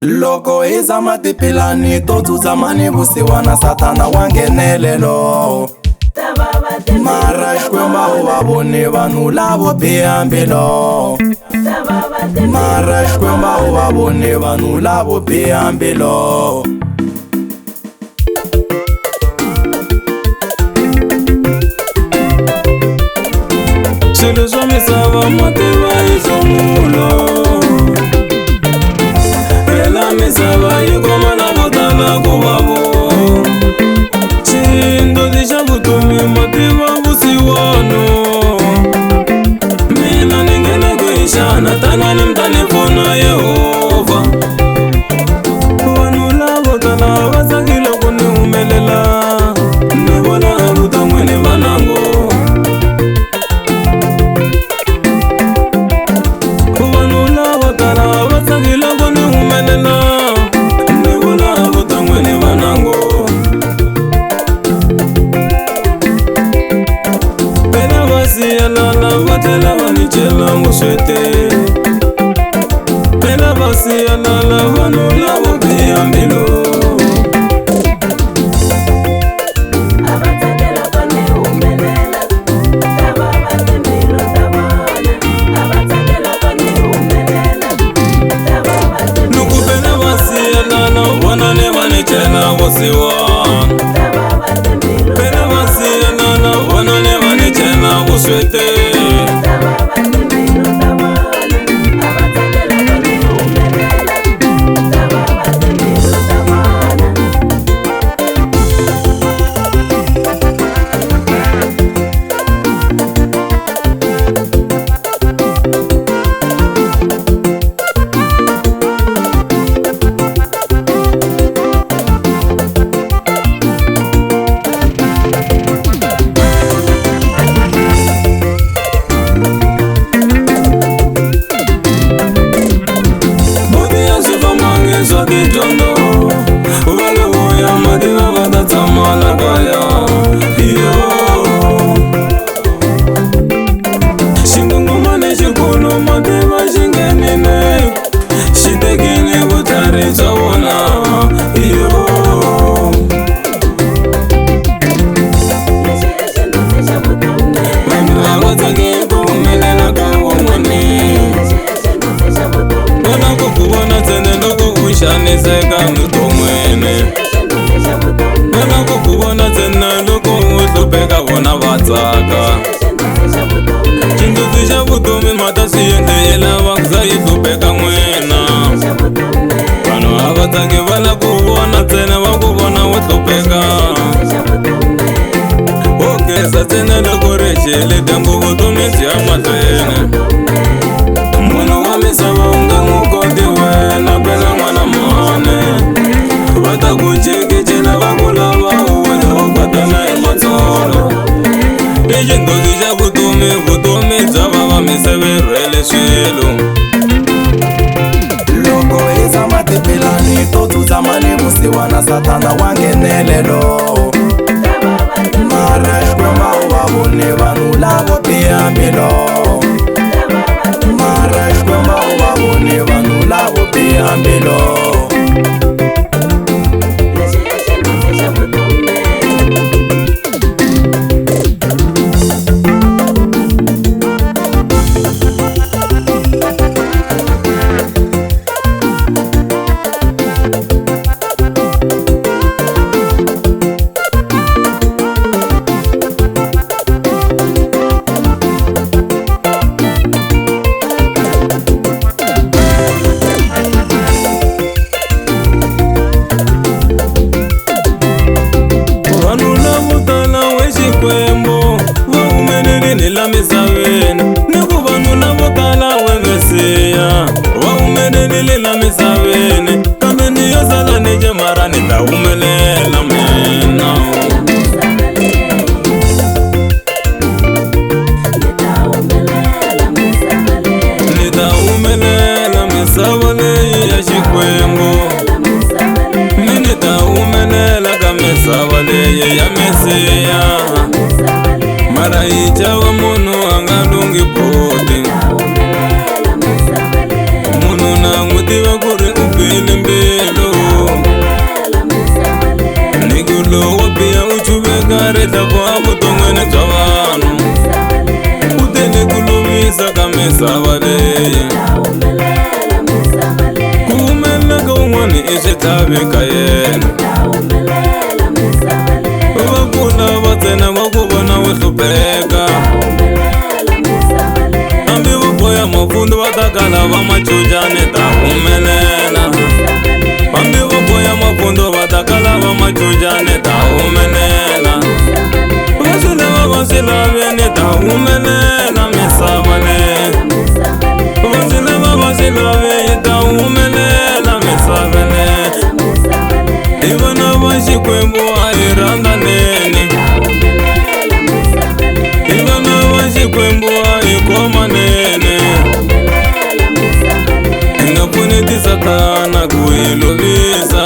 Loko iza matipilani to tsutsama vusiwana satana wa nghenelelo. Mara xikwemba u va voni vanhu lavo biha mbilu. Mara xikwemba u va voni vanhu lavo biha mbilu. Swilo swa misava mativa hi somulo. Misava yi khoma lavo tala ku va vo. Xindodzi xa vutomi mativa vusiwana. Mina ni nghene ku hi xana tanani mi ta ni pfuna Yehovha. Vanhu lavo tala va tsakile ku ni humelela. Ni vona vuton'wini va nango. Vanhu lavo tala va tsakile ku ni humelela. Vatela vanicela muswete. Phela vasiyalala vanhu lavo biha mbilu. Loko phela vasiyalala vona ni vanicela vusiwana. Phela vasiyalala vona ni vanicela vuswete. Xaniseka vuton'wini. Vona ku ku vona ntsena loko u hlupheka vona va tsaka. Xindzuti xa vutomi ma ta swi endlela va ku za yi hlupheka n'wina. Vanhu a va tsaki va la ku vona ntsena va ku vona u hlupheka. Wo khensa ntsena loko ri xele dyambu vutomi byi ya mahlweni. Munhu wa misava u nga n'wi koti wena phela n'wana mhani. Va ta ku cekecela va ku lava wena u kwatana hi matsolo. I xindodzi xa vutomi bya vava miseve rhwele swilo. Loko hi za matipilani to tsutsama ni vusiwana satana wa nghenelelo. Mara xikwemba u va voni vanhu lavo biha mbilu. Mara xikwemba u va voni vanhu lavo biha mbilu. Misaveni ni ku vanhu lavo tala wevesiya va humelelile la misaveni, kambe ni yo sala ni je mara ni ta humelela mina. Ni ta humelela misava leyi ya Xikwembu. Ni ta humelela ka misava leyi ya Mesiya. Mara hi chava munhu a nga lungi boti. Munhu na n'wi tiva ku ri u bihile mbilu. misava leyi ku humelela un'wana I swi tlhaveka yena va kula va tsena va ku vona wo hlupheka hambi va boya mapfundu va ta kala va macucani ta humelela hambi va boya mapfundu va ta kala va macucani ta humelela va swi lava va swi laveni ta humelela misava leyi va swi lava va swi laveni ta humelela misava leyi hi vana va Xikwembu a hi rhanganeni hi vana va Xikwembu a hi khomaneni hi nga pfuneti Satana ku hi lovisa